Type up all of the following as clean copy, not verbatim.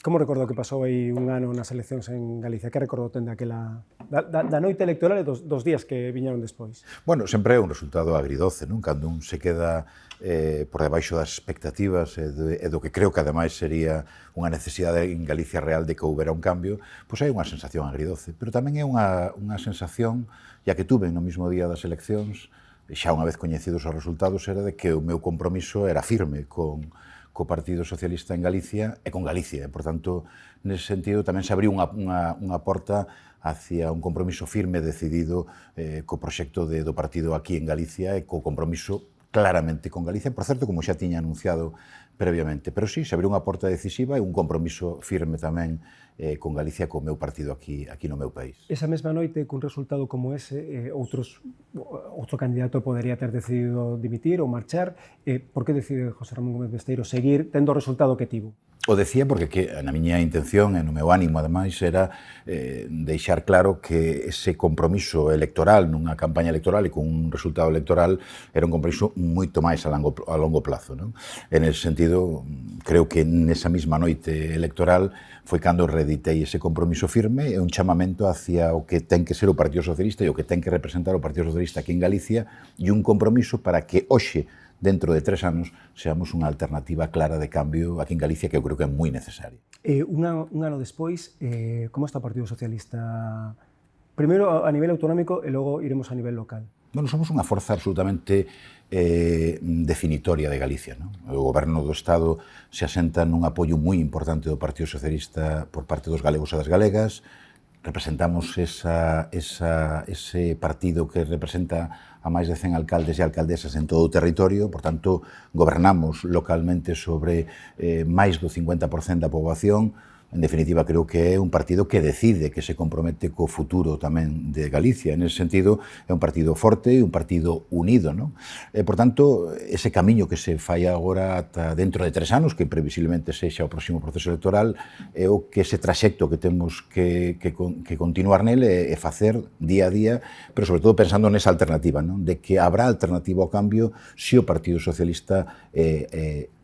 Como recordo que pasou aí un ano nas eleccións en Galicia? Que recordo ten daquela da noite electoral e dos días que viñeron despois? Bueno, sempre é un resultado agridoce, non? Cando un se queda por debaixo das expectativas e do que creo que ademais sería unha necesidade en Galicia real de que houbera un cambio, pois hai unha sensación agridoce. Pero tamén é unha sensación, ya que tuve no mismo día das eleccións, xa unha vez coñecidos os resultados, era de que o meu compromiso era firme co Partido Socialista en Galicia e con Galicia. Por tanto, nese sentido, tamén se abriu unha porta hacia un compromiso firme, decidido, co proxecto do partido aquí en Galicia e co compromiso claramente con Galicia, por certo, como xa tiña anunciado previamente. Pero sí, se abriu unha porta decisiva e un compromiso firme tamén con Galicia, co meu partido aquí no meu país. Esa mesma noite, cun resultado como ese, outro candidato podería ter decidido dimitir ou marchar. Por que decide José Ramón Gómez Besteiro seguir tendo o resultado que tivo? O decía porque na miña intención e no meu ánimo, ademais, era deixar claro que ese compromiso electoral nunha campaña electoral e con un resultado electoral era un compromiso moito máis a longo plazo, non? En ese sentido, creo que nesa mesma noite electoral foi cando reeditei ese compromiso firme e un chamamento hacia o que ten que ser o Partido Socialista e o que ten que representar o Partido Socialista aquí en Galicia, e un compromiso para que hoxe, dentro de 3 anos, seamos unha alternativa clara de cambio aquí en Galicia, que eu creo que é moi necesaria. Un ano despois, como está o Partido Socialista? Primeiro a nivel autonómico e logo iremos a nivel local. Bueno, somos unha forza absolutamente definitoria de Galicia, non? O goberno do Estado se asenta nun apoio moi importante do Partido Socialista por parte dos galegos e das galegas. Representamos ese partido que representa a máis de 100 alcaldes e alcaldesas en todo o territorio, por tanto, gobernamos localmente sobre máis do 50% da poboación. En definitiva, creo que é un partido que decide, que se compromete co futuro tamén de Galicia. En ese sentido, é un partido forte e un partido unido, non? Por tanto, ese camiño que se fai agora ata dentro de 3 anos, que previsiblemente sexa o próximo proceso electoral, é o que ese traxecto que temos que continuar nele e facer día a día, pero sobre todo pensando nesa alternativa, non? De que habrá alternativa ao cambio se o Partido Socialista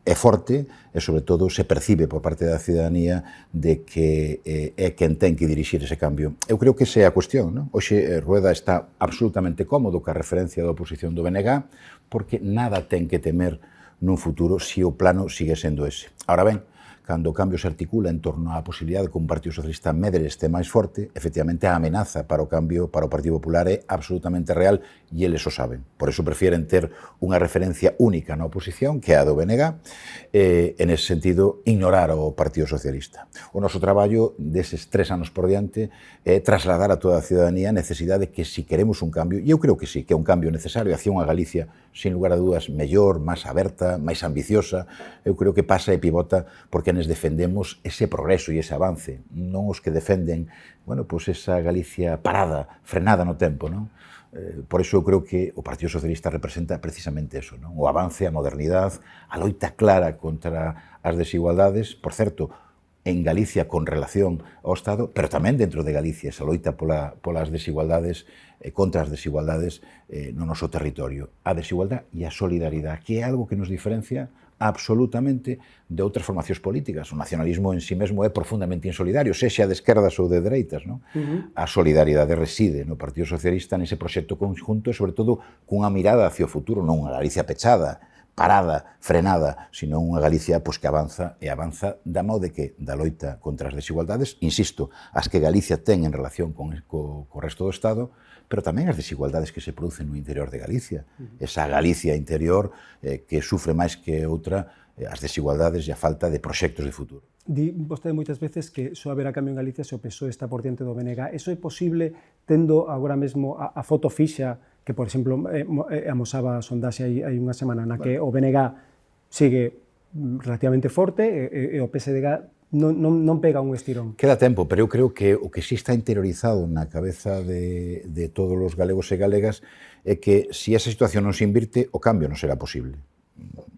é forte e, sobre todo, se percibe por parte da cidadanía de que é quen ten que dirixir ese cambio. Eu creo que esa é a cuestión, non? Hoxe Rueda está absolutamente cómodo ca referencia da oposición do BNG, porque nada ten que temer nun futuro se o plano sigue sendo ese. Ahora ben, cando o cambio se articula en torno á posibilidade de que un Partido Socialista medre este máis forte, efectivamente a amenaza para o cambio para o Partido Popular é absolutamente real e eles o saben. Por eso prefieren ter unha referencia única na oposición, que é a do BNG, en ese sentido, ignorar o Partido Socialista. O noso traballo deses 3 anos por diante é trasladar a toda a cidadanía a necesidade de que si queremos un cambio, e eu creo que sí, que é un cambio necesario hacia unha Galicia, sin lugar a dúdas, mellor, máis aberta, máis ambiciosa, eu creo que pasa e pivota porque nos defendemos ese progreso e ese avance, non os que defenden, bueno, pois esa Galicia parada, frenada no tempo, non? Por iso eu creo que o Partido Socialista representa precisamente eso, non? O avance, a modernidade, a loita clara contra as desigualdades, por certo, en Galicia con relación ao Estado, pero tamén dentro de Galicia, esa loita polas desigualdades, contra as desigualdades no noso territorio. A desigualdade e a solidaridade, que é algo que nos diferencia absolutamente de outras formacións políticas. O nacionalismo en sí mesmo é profundamente insolidario, sexa de esquerdas ou de dereitas, non? A solidaridade reside no Partido Socialista nese proxecto conjunto e, sobre todo, cunha mirada hacia o futuro, non unha Galicia pechada, parada, frenada, sino unha Galicia pois, que avanza e avanza da mão de que? Da loita contra as desigualdades, insisto, as que Galicia ten en relación co resto do Estado, pero tamén as desigualdades que se producen no interior de Galicia. Esa Galicia interior que sufre máis que outra as desigualdades e a falta de proxectos de futuro. Di vostede moitas veces que só haberá cambio en Galicia se o PSOE está por diante do BNG. Eso é posible tendo agora mesmo a foto fixa que, por exemplo, amosaba a sondaxe hai unha semana na que o BNG sigue relativamente forte e o PSDG non pega un estirón. Queda tempo, pero eu creo que o que sí está interiorizado na cabeza de todos os galegos e galegas é que se esa situación non se invirte, o cambio non será posible.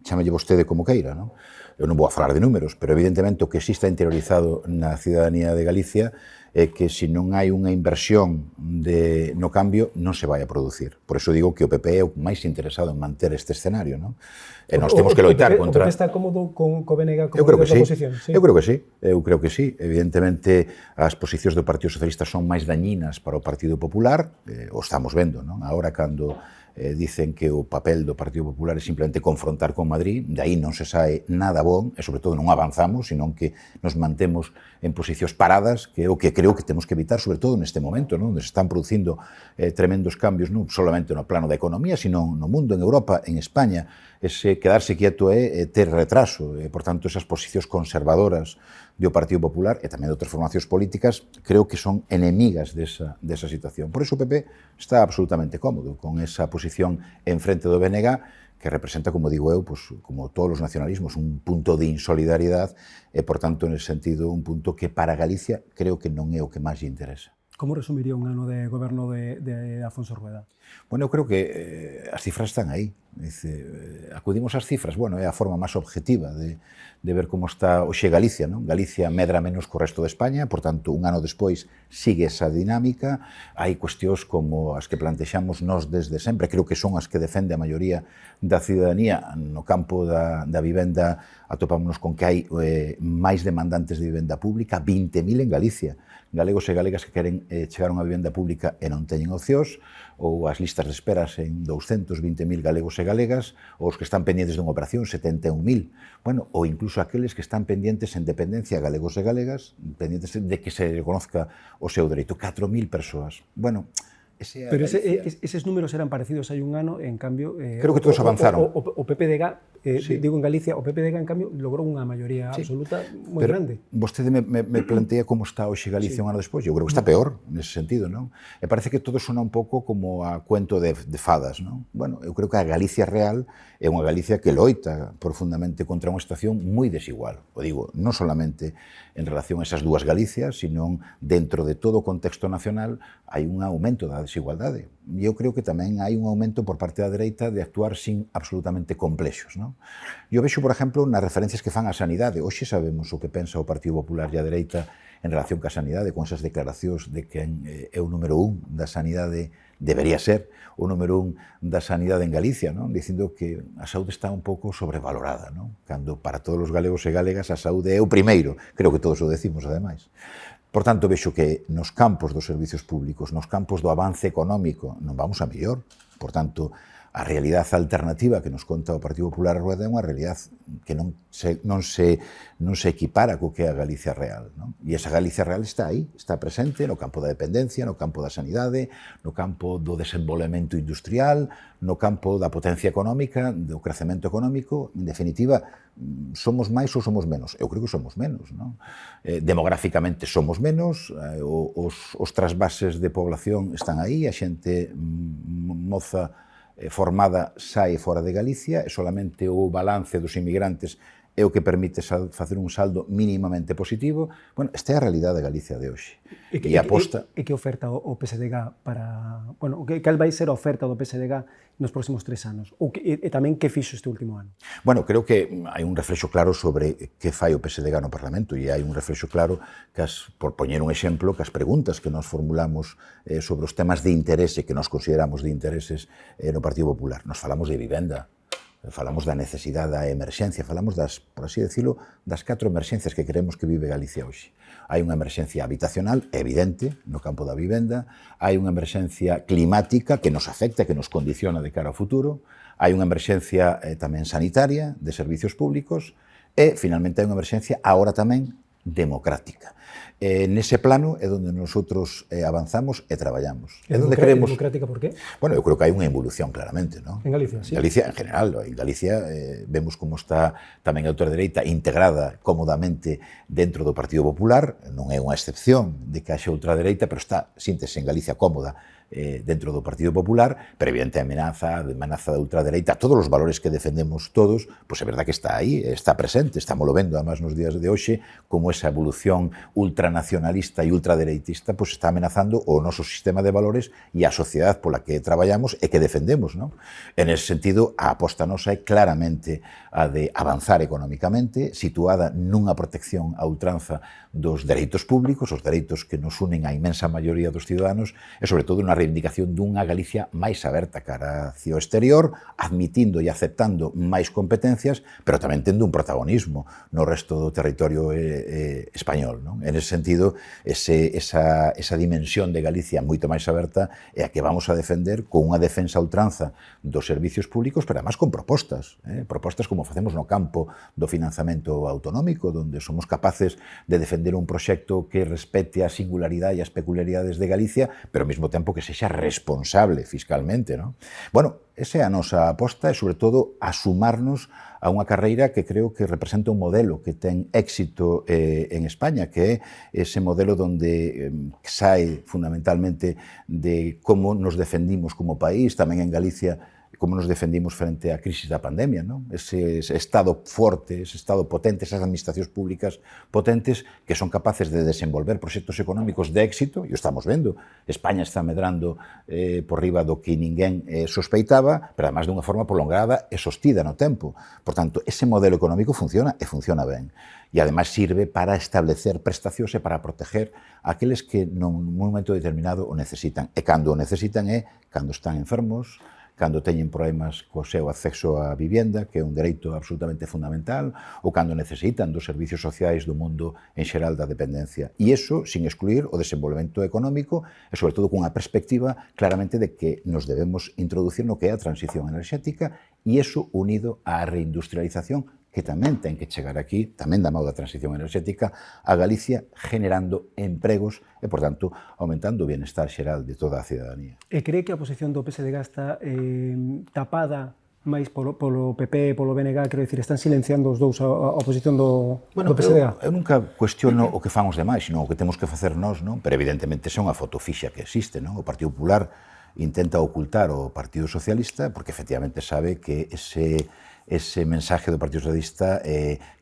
Chámelle vostede como queira, non? Eu non vou a falar de números, pero evidentemente o que sí está interiorizado na cidadanía de Galicia é que se non hai unha inversión no cambio non se vai a producir. Por eso digo que o PP é o máis interesado en manter este escenario, non? E nós temos que loitar contra... O PP está cómodo co BNG como líder da oposición? Eu creo que sí, eu creo que sí. Evidentemente, as posicións do Partido Socialista son máis dañinas para o Partido Popular, o estamos vendo, non? Agora, cando dicen que o papel do Partido Popular é simplemente confrontar con Madrid, de aí non se sae nada bon, e sobre todo non avanzamos, senón que nos mantemos en posicións paradas, que é o que creo que temos que evitar, sobre todo neste momento, non? Onde se están producindo tremendos cambios, non solamente no plano da economía, sino no mundo, en Europa, en España. Ese quedarse quieto é ter retraso, e, por tanto, esas posicións conservadoras do Partido Popular e tamén de outras formacións políticas creo que son enemigas desa situación. Por iso o PP está absolutamente cómodo con esa posición en frente do BNG, que representa, como digo eu, pues, como todos os nacionalismos, un punto de insolidaridade e, por tanto, nese sentido, un punto que para Galicia creo que non é o que máis lle interesa. Como resumiría un ano de goberno de Afonso Rueda? Bueno, eu creo que as cifras están aí. Dice, acudimos ás cifras, bueno, é a forma máis objetiva de ver como está hoxe Galicia, non? Galicia medra menos co resto de España, por tanto, un ano despois sigue esa dinámica. Hai cuestións como as que plantexamos nós desde sempre, creo que son as que defende a maioría da cidadanía. No campo da vivenda atopámonos con que hai máis demandantes de vivenda pública, 20.000 en Galicia. Galegos e galegas que queren chegar a unha vivenda pública e non teñen opcións, ou as listas de esperas en 220.000 galegos e galegas, ou os que están pendientes dunha operación, 71.000. Bueno, ou incluso aqueles que están pendientes en dependencia, galegos e galegas, pendientes de que se reconozca o seu dereito, 4.000 persoas. Bueno, pero eses números eran parecidos hai un ano, en cambio... Creo que todos avanzaron. O PPDG, sí. Digo en Galicia, o PPDG, en cambio, logrou unha maioría absoluta moi grande. Vostede me plantea como está hoxe Galicia un ano despois. Eu creo que está peor, nese sentido, non? E parece que todo sona un pouco como a cuento de fadas, non? Bueno, eu creo que a Galicia real é unha Galicia que loita profundamente contra unha situación moi desigual. O digo, non solamente en relación a esas dúas Galicias, sino dentro de todo o contexto nacional hai un aumento da desigualdade. E eu creo que tamén hai un aumento por parte da dereita de actuar sin absolutamente complexos, non? Eu vexo, por exemplo, nas referencias que fan á sanidade. Hoxe sabemos o que pensa o Partido Popular e a dereita en relación ca sanidade, con esas declaracións de que é o número 1 da sanidade, debería ser o número 1 da sanidade en Galicia, non? Dicindo que a saúde está un pouco sobrevalorada, non? Cando para todos os galegos e galegas a saúde é o primeiro, creo que todos o decimos, ademais. Por tanto, vexo que nos campos dos servizos públicos, nos campos do avance económico, non vamos a mellor. Por tanto, a realidade alternativa que nos conta o Partido Popular a Rueda é unha realidade que non se equipara co que é a Galicia real, non? E esa Galicia real está aí, está presente no campo da dependencia, no campo da sanidade, no campo do desenvolvemento industrial, no campo da potencia económica, do crecemento económico. En definitiva, somos máis ou somos menos? Eu creo que somos menos, non? Demográficamente somos menos, os trasvases de población están aí, a xente moza formada sae fora de Galicia e solamente o balance dos inmigrantes é o que permite facer un saldo mínimamente positivo. Bueno, esta é a realidade de Galicia de hoxe. E que oferta o PSDG para... Bueno, cal vai ser a oferta do PSDG nos próximos 3 anos? E tamén que fixo este último ano? Bueno, creo que hai un reflexo claro sobre que fai o PSDG no Parlamento, e hai un reflexo claro que, por poñer un exemplo, que as preguntas que nos formulamos sobre os temas de interese que nos consideramos de intereses no Partido Popular. Nos falamos de vivenda, falamos da necesidade da emerxencia, falamos das, por así decirlo, das 4 emerxencias que creemos que vive Galicia hoxe. Hai unha emerxencia habitacional, evidente, no campo da vivenda, hai unha emerxencia climática que nos afecta, que nos condiciona de cara ao futuro, hai unha emerxencia tamén sanitaria, de servicios públicos, e, finalmente, hai unha emerxencia, agora tamén, democrática. Nese plano é onde nosotros avanzamos e traballamos. Democrática por qué? Bueno, eu creo que hai unha evolución claramente, non? En Galicia, sí. En Galicia, en general, en Galicia vemos como está tamén a ultradereita integrada cómodamente dentro do Partido Popular, non é unha excepción de que haxa ultradereita, pero está, síntese en Galicia cómoda dentro do Partido Popular, pero evidente a amenaza da ultradereita, todos os valores que defendemos todos, pois é verdad que está aí, está presente, estámoslo vendo, además nos días de hoxe, como como esa evolución ultranacionalista e ultradereitista pues está amenazando o noso sistema de valores e a sociedade pola que traballamos e que defendemos, non? En ese sentido, a aposta nosa é claramente a de avanzar económicamente, situada nunha protección a ultranza dos dereitos públicos, os dereitos que nos unen á inmensa maioría dos ciudadanos, e sobre todo unha reivindicación dunha Galicia máis aberta cara hacia o exterior, admitindo e aceptando máis competencias, pero tamén tendo un protagonismo no resto do territorio español, non? En ese sentido, esa dimensión de Galicia moito máis aberta é a que vamos a defender con unha defensa a ultranza dos servicios públicos, pero además con propostas, propostas como facemos no campo do financiamento autonómico, donde somos capaces de defender un proxecto que respete a singularidade e as peculiaridades de Galicia, pero ao mesmo tempo que sexa responsable fiscalmente, non? Bueno, esa é a nosa aposta e, sobre todo, a sumarnos a unha carreira que creo que representa un modelo que ten éxito en España, que é ese modelo donde sae fundamentalmente de como nos defendimos como país, tamén en Galicia, como nos defendimos frente á crisis da pandemia, non? Ese Estado forte, ese Estado potente, esas administracións públicas potentes que son capaces de desenvolver proxectos económicos de éxito, e o estamos vendo. España está medrando por riba do que ninguén sospeitaba, pero además dunha forma prolongada e sostida no tempo. Por tanto, ese modelo económico funciona e funciona ben. E además sirve para establecer prestacións e para proteger aqueles que nun momento determinado o necesitan. E cando o necesitan é cando están enfermos, cando teñen problemas co seu acceso á vivenda, que é un dereito absolutamente fundamental, ou cando necesitan dos servicios sociais do mundo en xeral da dependencia. E iso sin excluir o desenvolvemento económico e, sobre todo, cunha perspectiva claramente de que nos debemos introducir no que é a transición enerxética e iso unido á reindustrialización que tamén ten que chegar aquí, tamén da mão da transición enerxética, a Galicia generando empregos e, por tanto, aumentando o bienestar xeral de toda a cidadanía. E cree que a posición do PSD está tapada máis polo PP e polo BNG, quero dicir, están silenciando os dous a oposición do PSD? Eu nunca cuestiono o que fan os demais, sino o que temos que facer nós, non? Pero evidentemente esa é unha foto fixa que existe, non? O Partido Popular intenta ocultar o Partido Socialista porque efectivamente sabe que ese mensaje do Partido Socialista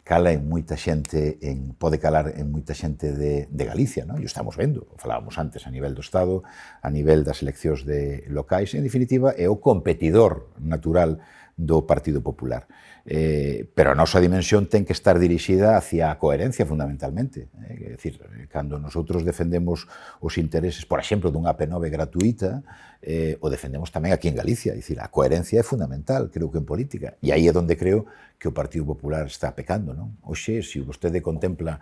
cala en moita xente, pode calar en moita xente de Galicia, non? E o estamos vendo, falábamos antes a nivel do Estado, a nivel das eleccións locais, en definitiva, é o competidor natural do Partido Popular. Pero a nosa dimensión ten que estar dirixida hacia a coherencia, fundamentalmente. É dicir, cando nosotros defendemos os intereses, por exemplo, dunha AP9 gratuita, o defendemos tamén aquí en Galicia. É dicir, a coherencia é fundamental, creo que en política. E aí é onde creo que o Partido Popular está pecando, non? Oxe, se vostede contempla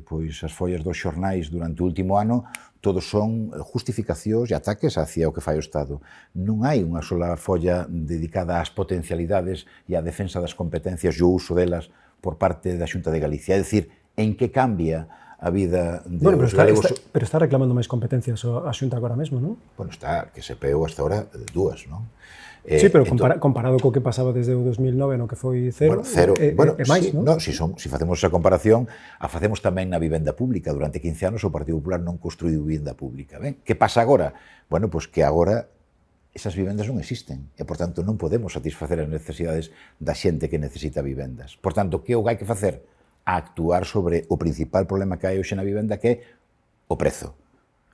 pois as follas dos xornais durante o último ano, todos son justificacións e ataques hacia o que fai o Estado. Non hai unha sola folla dedicada ás potencialidades e á defensa das competencias e o uso delas por parte da Xunta de Galicia. É dicir, en que cambia a vida dos galegos... Pero está reclamando máis competencias a Xunta agora mesmo, non? Bueno, está, que se peou hasta ahora dúas, non? Sí, pero comparado co que pasaba desde o 2009, no que foi cero, é máis, non? Si facemos esa comparación, a facemos tamén na vivenda pública. Durante 15 anos o Partido Popular non construiu vivenda pública. Ben, que pasa agora? Bueno, pois que agora esas vivendas non existen e, por tanto, non podemos satisfacer as necesidades da xente que necesita vivendas. Por tanto, que o que hai que facer? A actuar sobre o principal problema que hai hoxe na vivenda, que é o prezo.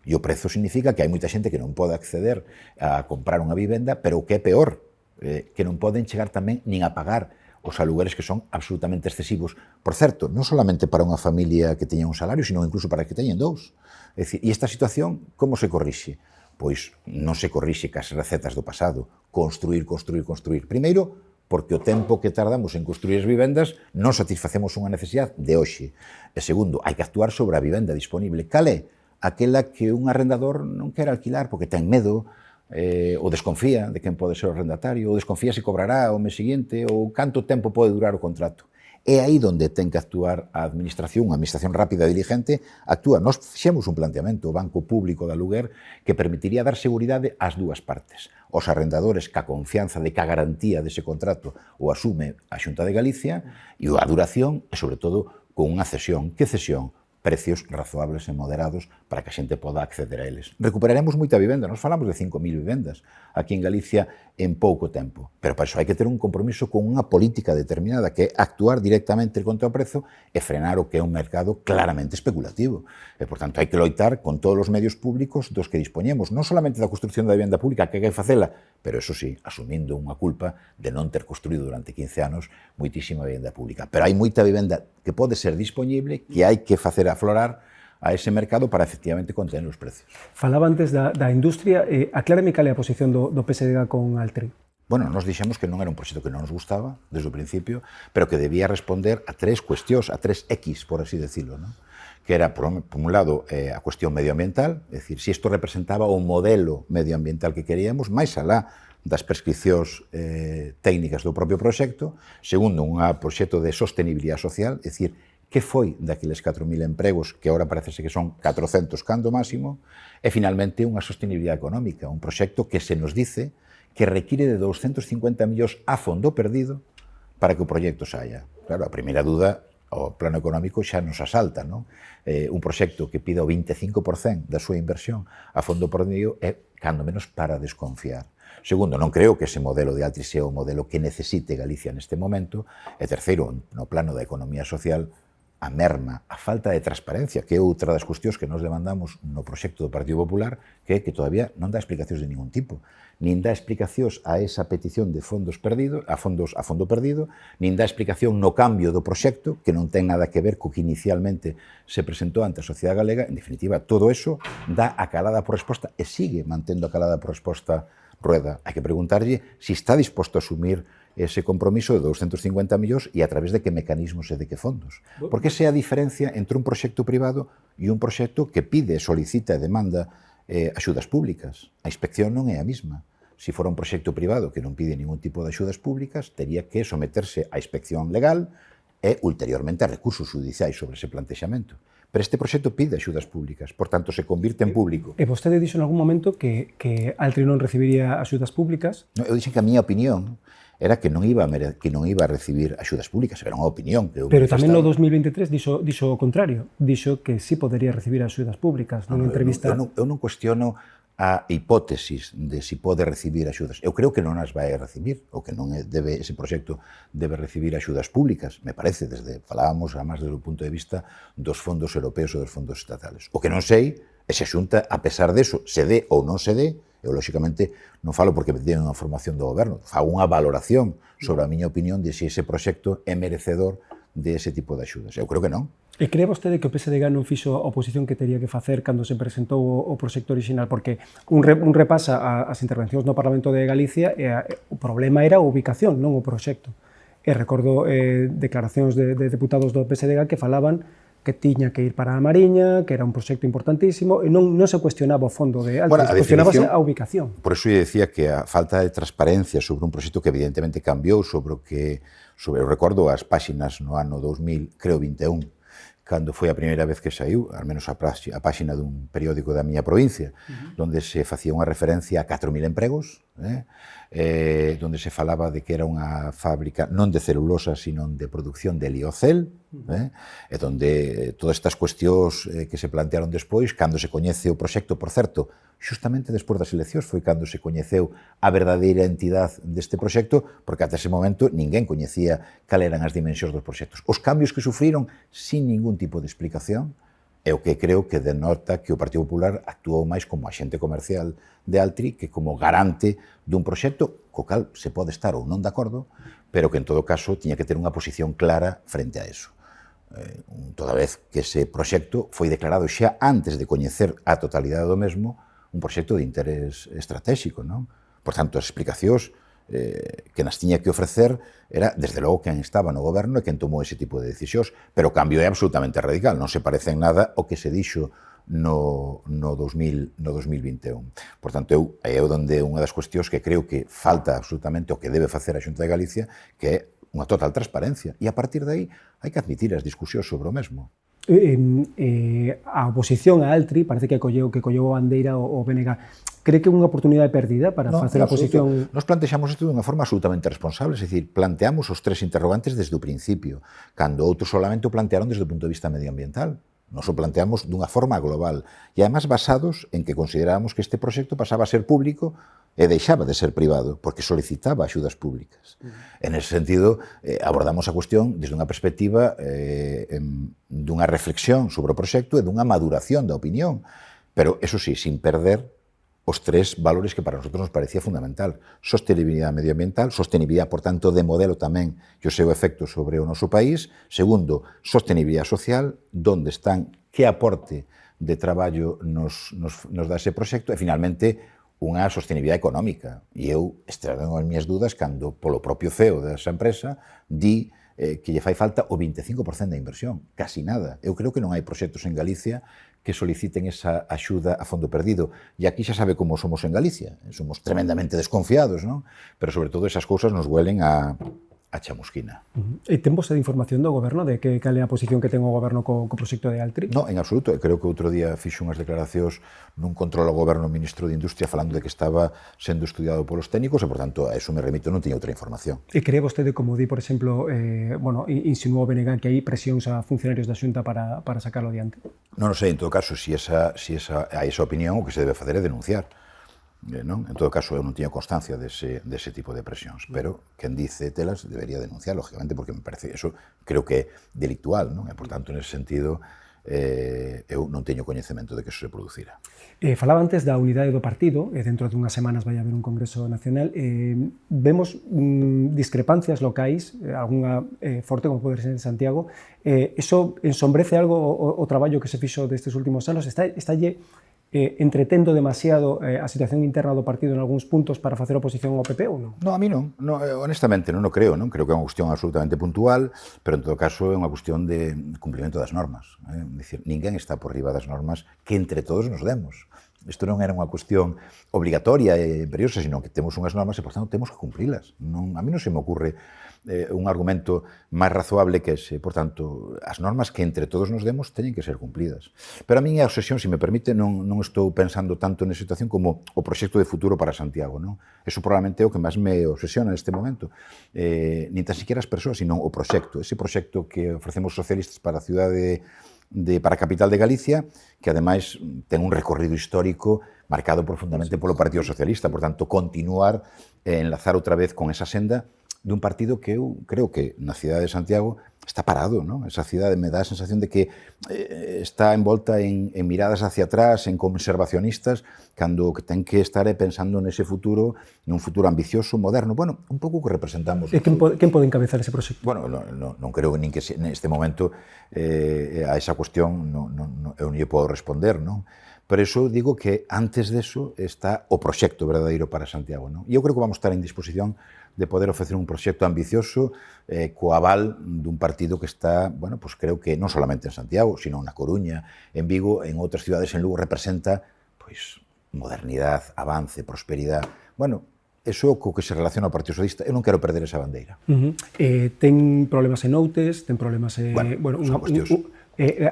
E o prezo significa que hai moita xente que non pode acceder a comprar unha vivenda, pero o que é peor, que non poden chegar tamén nin a pagar os alugueres que son absolutamente excesivos. Por certo, non solamente para unha familia que teña un salario, sino incluso para que teñen dous. É dicir, e esta situación, como se corrixe? Pois non se corrixe cas recetas do pasado. Construir. Primeiro, porque o tempo que tardamos en construir as vivendas non satisfacemos unha necesidade de hoxe. E segundo, hai que actuar sobre a vivenda disponible. Cal é? Aquela que un arrendador non quere alquilar porque ten medo, ou desconfía de quen pode ser o arrendatario, ou desconfía se cobrará o mes seguinte, ou canto tempo pode durar o contrato. É aí onde ten que actuar a administración, unha administración rápida e diligente, actúa. Nós fixemos un planteamento, o Banco Público de Aluguer, que permitiría dar seguridade ás dúas partes. Os arrendadores ca confianza de que a garantía dese contrato o asume a Xunta de Galicia, e a duración, e sobre todo, con unha cesión. Que cesión? precios razoables e moderados para que a xente poda acceder a eles. Recuperaremos moita vivenda, nos falamos de 5.000 vivendas aquí en Galicia en pouco tempo, pero para iso hai que ter un compromiso con unha política determinada que é actuar directamente contra o prezo e frenar o que é un mercado claramente especulativo. E, por tanto, hai que loitar con todos os medios públicos dos que dispoñemos, non solamente da construcción da vivenda pública, que hai que facela, pero, eso sí, asumindo unha culpa de non ter construído durante 15 anos moitísima vivenda pública. Pero hai moita vivenda que pode ser disponible, que hai que facer aflorar a ese mercado para efectivamente contener os precios. Falaba antes da industria, aclárame cal é a posición do PSDG con Altri. Bueno, nos dixemos que non era un proxecto que non nos gustaba desde o principio, pero que debía responder a 3 cuestións, a 3 X, por así decirlo, ¿no? Que era, por un lado, a cuestión medioambiental, é dicir, se isto representaba o modelo medioambiental que queríamos, máis alá das prescripcións técnicas do propio proxecto. Segundo, un proxecto de sostenibilidade social, é dicir, que foi daqueles 4.000 empregos, que agora parece que son 400 cando máximo, e finalmente unha sostenibilidade económica, un proxecto que se nos dice que require de 250 millóns a fondo perdido para que o proxecto saia. Claro, a primeira dúda, o plano económico xa nos asalta, non? Un proxecto que pida o 25% da súa inversión a fondo perdido é, cando menos, para desconfiar. Segundo, non creo que ese modelo de Altri sea o modelo que necesite Galicia neste momento. E terceiro, no plano da economía social, a merma, a falta de transparencia, que é outra das cuestións que nos demandamos no proxecto do Partido Popular, que é que todavía non dá explicacións de ningún tipo. Nin dá explicacións a esa petición de fondos perdidos, a fondo perdido, nin dá explicación no cambio do proxecto, que non ten nada que ver co que inicialmente se presentou ante a sociedade galega. En definitiva, todo eso dá a calada por resposta e sigue mantendo a calada por resposta Rueda. Hai que preguntarlle se está disposto a asumir ese compromiso de 250 millóns e a través de que mecanismos e de que fondos. Porque esa é a diferencia entre un proxecto privado e un proxecto que pide, solicita e demanda axudas públicas. A inspección non é a mesma. Se fora un proxecto privado que non pide ningún tipo de axudas públicas, tería que someterse á inspección legal e, ulteriormente, a recursos judiciais sobre ese plantexamento. Pero este proxecto pide axudas públicas, por tanto, se convirte en público. E vostede dixo en algún momento que Altri non recibiría axudas públicas? No, eu dixen que a miña opinión era que non iba a recibir axudas públicas, era unha opinión que eu Pero tamén no 2023 dixo o contrario, dixo que sí podería recibir axudas públicas nunha entrevista. Eu non cuestiono a hipótesis de si pode recibir axudas. Eu creo que non as vai recibir, ou que non debe, ese proxecto debe recibir axudas públicas, me parece, falábamos, además, desde o punto de vista dos fondos europeos ou dos fondos estatales. O que non sei é se a Xunta, a pesar deso, se dé ou non se dé. Eu, lóxicamente, non falo porque me teñen unha formación do goberno, fago unha valoración sobre a miña opinión de se ese proxecto é merecedor de ese tipo de axudas. Eu creo que non. E cree vostede que o PSDG non fixo a oposición que teria que facer cando se presentou o proxecto original? Porque un repasa as intervencións no Parlamento de Galicia e o problema era a ubicación, non o proxecto. E recordo declaracións de deputados do PSDG que falaban que tiña que ir para a Mariña, que era un proxecto importantísimo, e non se cuestionaba o fondo de Altri, cuestionábase a ubicación. Por eso eu decía que a falta de transparencia sobre un proxecto que evidentemente cambiou sobre o que, eu recordo as páxinas no ano 2000, creo 21, cando foi a primeira vez que saiu, al menos a páxina dun periódico da miña provincia, onde se facía unha referencia a 4.000 empregos, onde se falaba de que era unha fábrica non de celulosa, sino de producción de liocel, e onde todas estas cuestións que se plantearon despois, cando se coñece o proxecto, por certo, xustamente despois das eleccións foi cando se coñeceu a verdadeira entidade deste proxecto, porque ata ese momento ninguén coñecía cal eran as dimensións dos proxectos. Os cambios que sufriron sin ningún tipo de explicación é o que creo que denota que o Partido Popular actuou máis como axente comercial de Altri que como garante dun proxecto co cal se pode estar ou non de acordo, pero que en todo caso tiña que ter unha posición clara frente a eso. Toda vez que ese proxecto foi declarado xa antes de coñecer a totalidade do mesmo un proxecto de interés estratégico, non? Por tanto, as explicacións que nas tiña que ofrecer era, desde logo, quen estaba no goberno e quen tomou ese tipo de decisións, pero o cambio é absolutamente radical, non se parece en nada ao que se dixo no 2021. Por tanto, é onde unha das cuestións que creo que falta absolutamente o que debe facer a Xunta de Galicia, que é unha total transparencia, e a partir de aí hai que admitir as discusións sobre o mesmo. A oposición a Altri parece que colleu a bandeira o BNG. Cree que é unha oportunidade perdida para facer a oposición? Nos plantexamos isto dunha forma absolutamente responsable, é dicir, planteamos os 3 interrogantes desde o principio, cando outros solamente o plantearon desde o punto de vista medioambiental. Nos o planteamos dunha forma global e además basados en que considerábamos que este proxecto pasaba a ser público e deixaba de ser privado, porque solicitaba axudas públicas. En ese sentido, abordamos a cuestión desde unha perspectiva dunha reflexión sobre o proxecto e dunha maduración da opinión, pero, eso sí, sin perder os tres valores que para nosotros nos parecía fundamental. Sostenibilidade medioambiental, sostenibilidade, por tanto, de modelo tamén e o seu efecto sobre o noso país. Segundo, sostenibilidade social, donde están, que aporte de traballo nos dá ese proxecto. E, finalmente, unha sostenibilidade económica. E eu extraño as miñas dúdas cando, polo propio CEO desa empresa, di que lle fai falta o 25% da inversión. Casi nada. Eu creo que non hai proxectos en Galicia que soliciten esa axuda a fondo perdido. E aquí xa sabe como somos en Galicia. Somos tremendamente desconfiados, non? Pero, sobre todo, esas cousas nos huelen a chamusquina. E ten vostede información do Goberno de cal é a posición que ten o Goberno co proxecto de Altri? Non, en absoluto. Creo que outro día fixo unhas declaracións nun control ao Goberno ministro de Industria falando de que estaba sendo estudiado polos técnicos e, por tanto, a eso me remito, non teño outra información. E cree vostede, como di, por exemplo, insinuou BNG que hai presións a funcionarios da Xunta para sacarlo adiante? Non o sei, en todo caso, se hai esa opinión, o que se debe facer é denunciar. Non? En todo caso, eu non tiño constancia dese tipo de presións, pero quen dice telas debería denunciar, lógicamente, porque me parece, eso creo que é delictual, non? E, por tanto, nese sentido, eu non teño coñecemento de que eso se producira. Falaba antes da unidade do partido, e dentro dunhas semanas vai haber un congreso nacional. Vemos discrepancias locais, algunha forte, como pode ser en Santiago. Eso ensombrece algo o traballo que se fixo destes últimos anos? Estálle entretendo demasiado a situación interna do partido en algúns puntos para facer oposición ao PP ou non? Non, a mí non. Honestamente, non o creo. Creo que é unha cuestión absolutamente puntual, pero en todo caso é unha cuestión de cumprimento das normas. Dicir, ninguén está por riba das normas que entre todos nos demos. Isto non era unha cuestión obligatoria e imperiosa, sino que temos unhas normas e, por tanto, temos que cumprilas. A mí non se me ocurre un argumento máis razoable que ese. Por tanto, as normas que entre todos nos demos teñen que ser cumplidas. Pero a miña obsesión, se me permite, non estou pensando tanto nesa situación como o proxecto de futuro para Santiago. Eso probablemente é o que máis me obsesiona neste momento. Nin tan siquiera as persoas, sino o proxecto. Ese proxecto que ofrecemos socialistas para a cidade para a capital de Galicia, que ademais ten un recorrido histórico marcado profundamente polo Partido Socialista. Por tanto, continuar e enlazar outra vez con esa senda dun partido que eu creo que na cidade de Santiago está parado, non? Esa cidade me dá a sensación de que está envolta en miradas hacia atrás, en conservacionistas, cando que ten que estar pensando nese futuro, nun futuro ambicioso, moderno. Bueno, un pouco que representamos. E quen pode encabezar ese proxecto? Bueno, non creo nin que neste momento a esa cuestión eu non lle podo responder, non? Por iso digo que antes deso está o proxecto verdadeiro para Santiago, non? E eu creo que vamos estar en disposición de poder ofrecer un proxecto ambicioso co aval dun partido que está, bueno, pues creo que non solamente en Santiago, sino na Coruña, en Vigo, en outras cidades, en Lugo, representa pois modernidade, avance, prosperidade. Bueno, eso é o que se relaciona ao Partido Socialista. Eu non quero perder esa bandeira. Ten problemas en Outes, ten problemas en... son cuestións.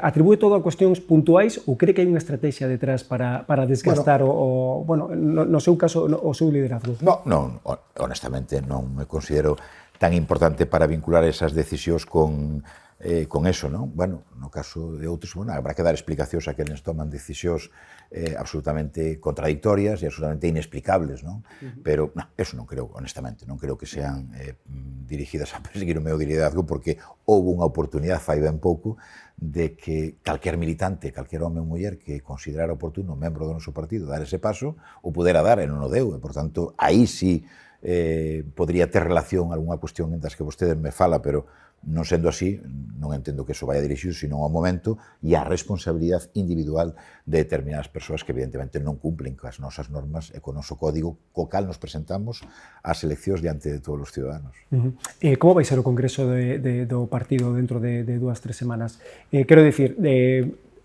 Atribúe todo a cuestións puntuais ou cree que hai unha estrategia detrás para desgastar no seu caso, o seu liderazgo? Non, honestamente non me considero tan importante para vincular esas decisións con eso, non? Bueno, no caso de outros, habrá que dar explicacións a quenes toman decisións absolutamente contradictorias e absolutamente inexplicables, non? Pero, eso non creo, honestamente, non creo que sean dirigidas a perseguir o meu liderazgo, porque houve unha oportunidade fai ben pouco de que calquer militante, calquer home ou muller que considerara oportuno, membro do noso partido, dar ese paso, o pudera dar e non o deu, e, por tanto, aí sí podría ter relación algunha cuestión das que vostede me fala, pero non sendo así, non entendo que eso vaya dirixido, sino ao momento e á responsabilidade individual de determinadas persoas que evidentemente non cumplen coas nosas normas e co noso código co cal nos presentamos ás eleccións diante de todos os ciudadanos. Como vai ser o congreso do partido dentro de 2-3 semanas? Quero dicir,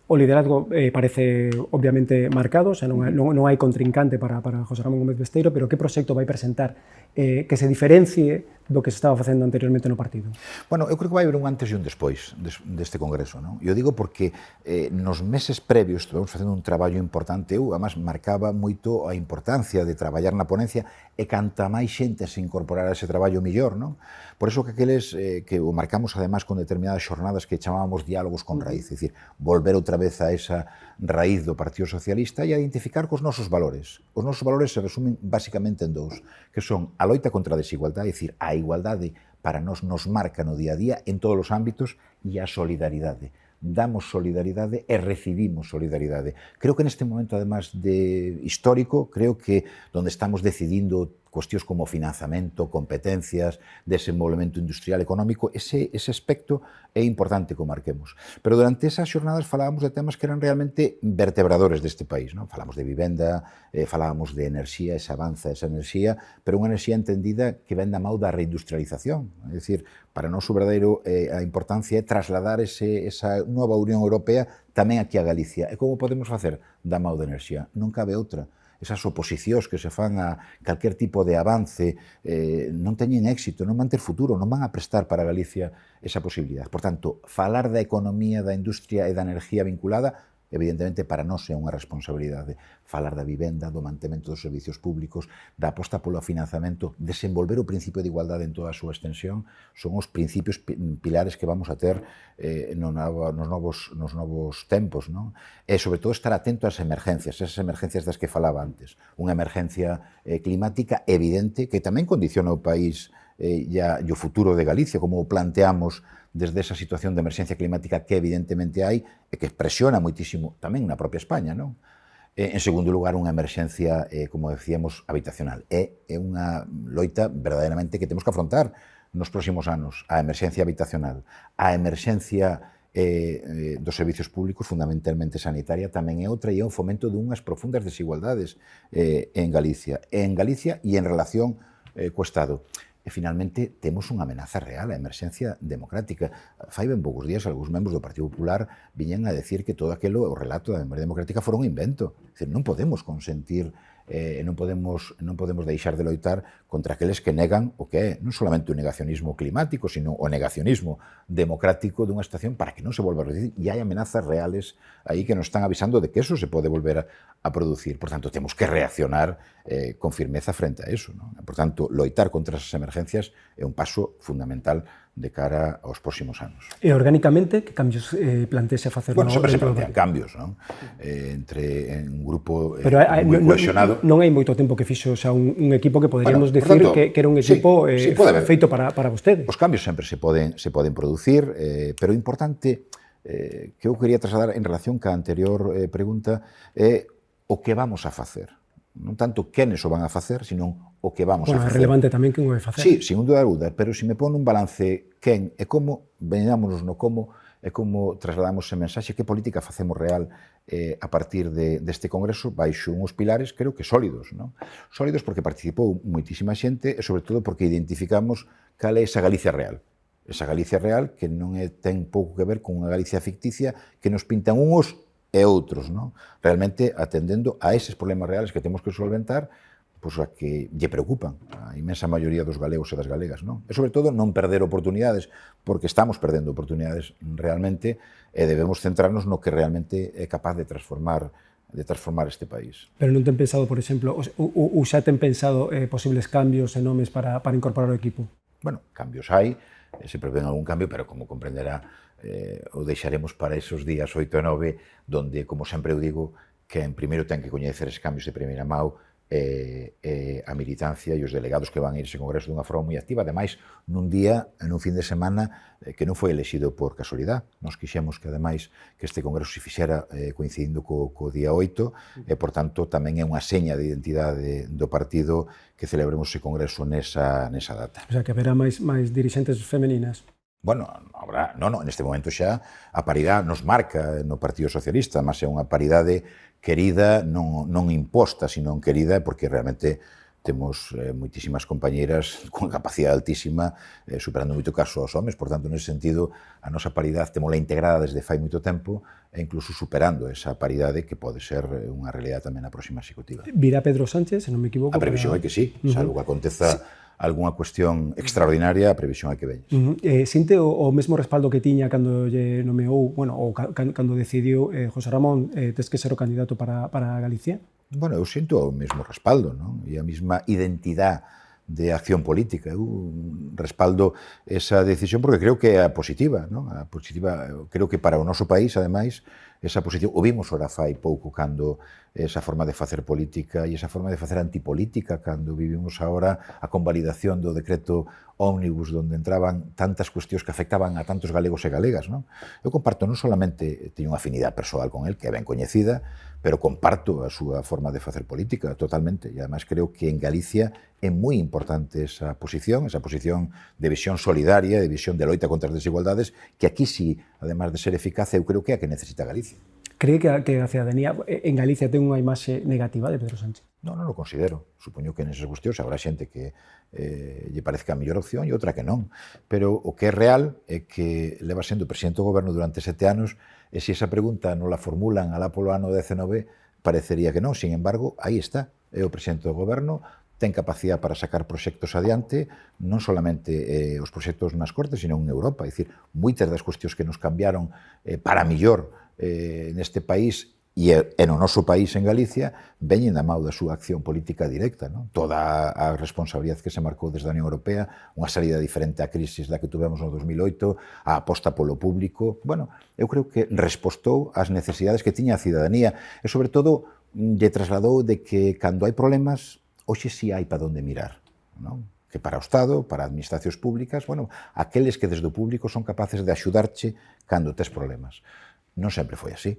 o liderazgo parece obviamente marcado, xa non hai contrincante para José Ramón Gómez Besteiro, pero que proxecto vai presentar que se diferencie do que se estaba facendo anteriormente no partido? Bueno, eu creo que vai haber un antes e un despois deste congreso, non? Eu digo porque nos meses previos estuvemos facendo un traballo importante, eu, además, marcaba moito a importancia de traballar na ponencia e canta máis xente se incorporar a ese traballo millor, non? Por iso que aqueles que o marcamos, además, con determinadas xornadas que chamábamos diálogos con raíz, é dicir, volver outra vez a esa raíz do Partido Socialista e a identificar cos nosos valores. Os nosos valores se resumen basicamente en dous, que son a loita contra a desigualdade, é dicir, a igualdade para nós nos marca no día a día en todos os ámbitos, e a solidaridade. Damos solidaridade e recibimos solidaridade. Creo que neste momento, además de histórico, creo que donde estamos decidindo cuestións como financiamento, competencias, desenvolvemento industrial económico, ese aspecto é importante que o marquemos. Pero durante esas xornadas falábamos de temas que eran realmente vertebradores deste país, non? Falábamos de vivenda, falábamos de enerxía, ese avanza esa enerxía, pero unha enerxía entendida que ven da mão da reindustrialización. É dicir, para nós o verdadeiro a importancia é trasladar esa nova Unión Europea tamén aquí a Galicia. E como podemos facer? Da mão da enerxía. Non cabe outra. Esas oposicións que se fan a calquer tipo de avance non teñen éxito, non van ter futuro, non van a prestar para Galicia esa posibilidad. Por tanto, falar da economía, da industria e da enerxía vinculada, evidentemente, para nós é unha responsabilidade. Falar da vivenda, do mantemento dos servicios públicos, da aposta polo financiamento, desenvolver o principio de igualdade en toda a súa extensión, son os principios pilares que vamos a ter nos novos tempos, non? E, sobre todo, estar atento ás emergencias, esas emergencias das que falaba antes. Unha emergencia climática evidente que tamén condiciona o país e o futuro de Galicia, como o planteamos desde esa situación de emerxencia climática que evidentemente hai e que presiona moitísimo tamén na propia España, non? En segundo lugar, unha emerxencia, como decíamos, habitacional. É unha loita verdadeiramente que temos que afrontar nos próximos anos. A emerxencia habitacional, a emerxencia dos servicios públicos, fundamentalmente sanitaria, tamén é outra, e é un fomento dunhas profundas desigualdades en Galicia e en relación co Estado. E, finalmente, temos unha amenaza real, a emerxencia democrática. Fai ben poucos días, algúns membros do Partido Popular viñen a decir que todo aquilo, o relato da memoria democrática, fora un invento. Dizer, non podemos consentir, non podemos deixar de loitar contra aqueles que negan o que é non solamente o negacionismo climático, sino o negacionismo democrático dunha estación para que non se volva a repetir. E hai amenazas reales aí que nos están avisando de que eso se pode volver a producir. Por tanto, temos que reaccionar con firmeza frente a eso, non? Por tanto, loitar contra esas emergencias é un paso fundamental de cara aos próximos anos. E orgánicamente, que cambios plantease facer? Bueno, sempre se plantean cambios, non? Entre un grupo moi cohesionado. Non hai moito tempo que fixo xa un equipo que poderíamos decir que era un equipo feito para vostedes. Os cambios sempre se poden producir, pero o importante que eu quería trasladar en relación ca anterior pregunta é o que vamos a facer. Non tanto quenes o van a facer, sino o que vamos a facer. É relevante tamén quen o vai facer. Sí, sin dúda alguna, pero se me pon un balance quen e como, veñámonos no como, e como trasladamos ese mensaxe, que política facemos real a partir deste congreso, baixo uns pilares, creo que sólidos, non? Sólidos porque participou moitísima xente e, sobre todo, porque identificamos cal é esa Galicia real. Esa Galicia real que non ten pouco que ver con unha Galicia ficticia que nos pintan uns e outros, non? Realmente atendendo a eses problemas reales que temos que solventar, pois a que lle preocupan a inmensa maioría dos galegos e das galegas, non? E, sobre todo, non perder oportunidades, porque estamos perdendo oportunidades realmente, e debemos centrarnos no que realmente é capaz de transformar este país. Pero non ten pensado, por exemplo, ou xa ten pensado posibles cambios e nomes para incorporar o equipo? Bueno, cambios hai, se prevén algún cambio, pero como comprenderá, o deixaremos para esos días 8 e 9, donde, como sempre eu digo, que en primeiro ten que coñecer eses cambios de primeira mão a militancia e os delegados que van a ir a ese congreso dunha forma moi activa, ademais, nun fin de semana que non foi elexido por casualidade. Nos quixemos que, ademais, que este congreso se fixera coincidindo co día 8, e, por tanto, tamén é unha seña de identidade do partido que celebremos ese congreso nesa data. O sea, que haberá máis dirixentes femeninas. Bueno, neste momento xa a paridade nos marca no Partido Socialista, mas é unha paridade querida, non imposta, sino querida, porque realmente temos moitísimas compañeiras con capacidade altísima, superando moito caso aos homes, por tanto, nese sentido, a nosa paridade temola integrada desde fai moito tempo, e incluso superando esa paridade que pode ser unha realidade tamén na próxima executiva. Virá Pedro Sánchez, se non me equivoco? A previsión é que sí, salvo que aconteza algunha cuestión extraordinaria, a previsión é que veñes. Sinte o mesmo respaldo que tiña cando lle nomeou, bueno, ou cando decidiu José Ramón, tes que ser o candidato para Galicia? Bueno, eu sinto o mesmo respaldo, non? E a mesma identidade de acción política. Eu respaldo esa decisión porque creo que é a positiva, non? A positiva, creo que para o noso país, ademais, esa posición, o vimos ora fai pouco cando esa forma de facer política e esa forma de facer antipolítica cando vivimos agora a convalidación do decreto ómnibus onde entraban tantas cuestións que afectaban a tantos galegos e galegas, non? Eu comparto, non solamente teño unha afinidade persoal con el, que é ben coñecida, pero comparto a súa forma de facer política totalmente, e ademais creo que en Galicia é moi importante esa posición de visión solidaria, de visión de loita contra as desigualdades, que aquí sí, ademais de ser eficaz, eu creo que é a que necesita Galicia. Cree que a cidadanía en Galicia ten unha imaxe negativa de Pedro Sánchez? Non o considero. Supoño que nesas cuestións habrá xente que lle parezca a mellor opción e outra que non. Pero o que é real é que leva sendo presidente do goberno durante 7 anos e se esa pregunta non la formulan alá polo ano 19, parecería que non. Sin embargo, aí está. É o presidente do goberno, ten capacidade para sacar proxectos adiante, non solamente os proxectos nas Cortes, sino en Europa. É dicir, moitas das cuestións que nos cambiaron para mellor neste país e no noso país en Galicia veñen da mão da súa acción política directa, non? Toda a responsabilidade que se marcou desde a Unión Europea, unha salida diferente á crisis da que tuvemos no 2008, a aposta polo público, bueno, eu creo que respostou ás necesidades que tiña a cidadanía e, sobre todo, lle trasladou de que cando hai problemas, hoxe sí hai para onde mirar, non? Que para o Estado, para administracións públicas, bueno, aqueles que desde o público son capaces de axudarche cando tes problemas. Non sempre foi así.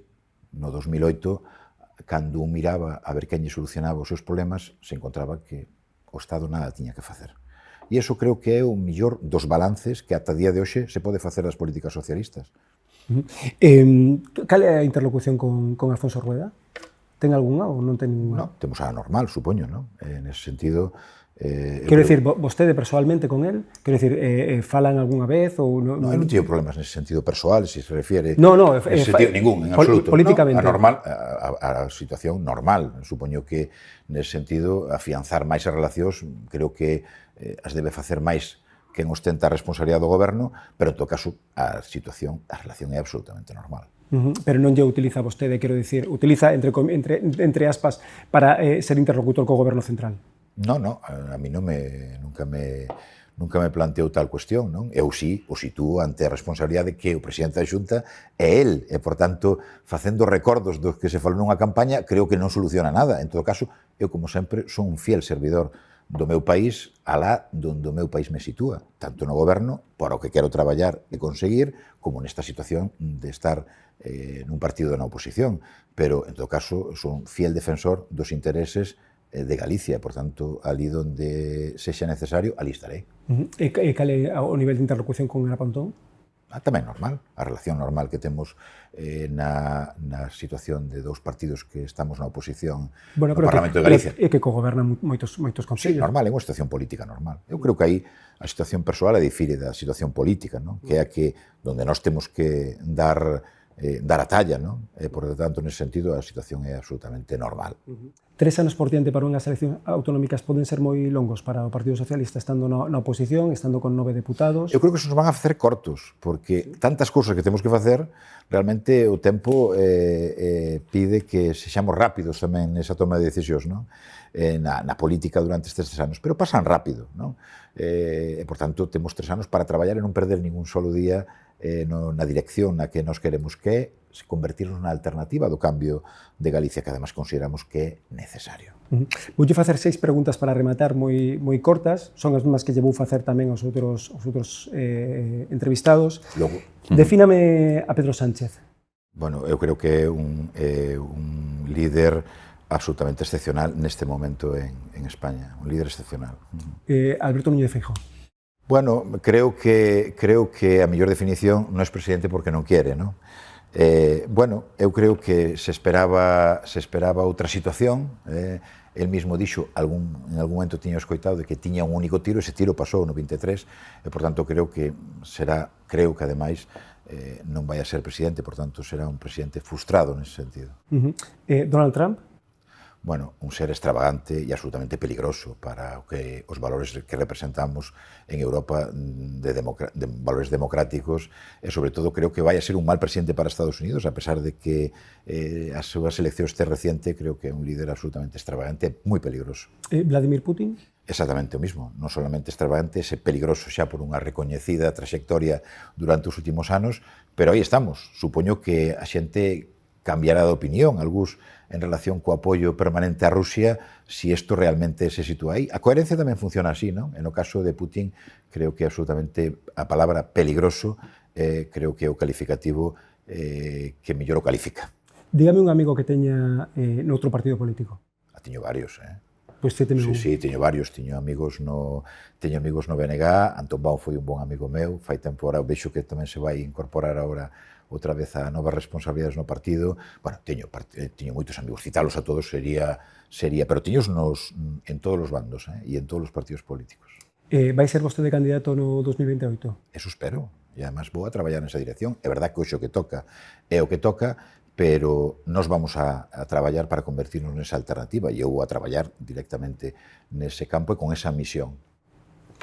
No 2008, cando un miraba a ver quen lle solucionaba os seus problemas, se encontraba que o Estado nada tiña que facer. E iso creo que é o mellor dos balances que ata día de hoxe se pode facer das políticas socialistas. Cal é a interlocución con Alfonso Rueda? Ten algunha ou non ten ninguna? Non, temos a normal, supoño, non? Nese sentido... Quero dicir, vostede persoalmente con el? Quero dicir, falan algunha vez ou non? Non, eu non teño problemas nese sentido persoal, se refiere... Non, nese sentido ningún, en absoluto. Políticamente. A situación normal. Supoño que, nese sentido, afianzar máis as relacións, creo que as debe facer máis quen ostenta a responsabilidade do goberno, pero, en todo caso, a relación é absolutamente normal. Pero non lle utiliza vostede, quero dicir, utiliza, entre aspas, para ser interlocutor co goberno central? Non, a mí nunca me planteou tal cuestión, non? Eu sí o sitúo ante a responsabilidade que o presidente da Xunta é el, e, por tanto, facendo recordos dos que se falou nunha campaña, creo que non soluciona nada. En todo caso, eu, como sempre, son un fiel servidor do meu país alá donde o meu país me sitúa, tanto no goberno, para o que quero traballar e conseguir, como nesta situación de estar nun partido na oposición. Pero, en todo caso, son fiel defensor dos intereses de Galicia, por tanto, ali donde sexa necesario, ali estarei. E cal é o nivel de interlocución con Ana Pontón? Tamén normal, a relación normal que temos na situación de dous partidos que estamos na oposición no Parlamento de Galicia. E que cogobernan moitos consellos. Sí, normal, é unha situación política normal. Eu creo que aí a situación persoal difire da situación política, non? Que é a que, donde nós temos que dar a talla, non? E, por lo tanto, nese sentido, a situación é absolutamente normal. 3 anos por diante para unhas eleccións autonómicas poden ser moi longos para o Partido Socialista, estando na oposición, estando con 9 deputados. Eu creo que se nos van a facer cortos, porque tantas cousas que temos que facer, realmente o tempo pide que sexamos rápidos tamén nesa toma de decisións, non? Na política durante estes 3 anos, pero pasan rápido, non? E, por tanto, temos 3 anos para traballar e non perder ningún solo día na dirección na que nós queremos que é convertirnos na alternativa do cambio de Galicia, que además consideramos que é necesario. Voulle facer 6 preguntas para rematar moi cortas, son as mesmas que lle vou facer tamén aos outros entrevistados. Logo. Defíname a Pedro Sánchez. Bueno, eu creo que é un líder absolutamente excepcional neste momento en España, un líder excepcional. Alberto Núñez Feijóo. Bueno, creo que a mellor definición non é presidente porque non quere, non? Bueno, eu creo que se esperaba outra situación. El mismo dixo, en algún momento tiña escoitado de que tiña un único tiro, ese tiro pasou no 23, e, por tanto, creo que ademais non vai a ser presidente, por tanto, será un presidente frustrado nese sentido. Donald Trump? bueno, un ser extravagante e absolutamente peligroso para os valores que representamos en Europa de valores democráticos e, sobre todo, creo que vai a ser un mal presidente para Estados Unidos, a pesar de que as súas eleccións este reciente, creo que é un líder absolutamente extravagante, moi peligroso. Vladimir Putin? Exactamente o mismo, non solamente extravagante, é peligroso xa por unha recoñecida trayectoria durante os últimos anos, pero aí estamos. Supoño que a xente cambiará de opinión, algúns en relación co apoio permanente a Rusia, si isto realmente se sitúa aí. A coherencia tamén funciona así, non? En o caso de Putin, creo que absolutamente a palabra peligroso creo que é o calificativo que mellor o califica. Dígame un amigo que teña noutro partido político. Teño varios, Pois cíteme un. Sí, teño varios, teño amigos no BNG, Antón Bau foi un bon amigo meu, fai tempo ahora, vexo que tamén se vai incorporar agora outra vez a novas responsabilidades no partido. Bueno, teño moitos amigos, citalos a todos sería, pero teños en todos os bandos e en todos os partidos políticos. Vai ser vostede candidato no 2028? Eso espero, e además vou a traballar nesa dirección. É verdad que hoxe o que toca é o que toca, pero nos vamos a traballar para convertirnos nesa alternativa e eu vou a traballar directamente nese campo e con esa misión.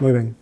Moi ben.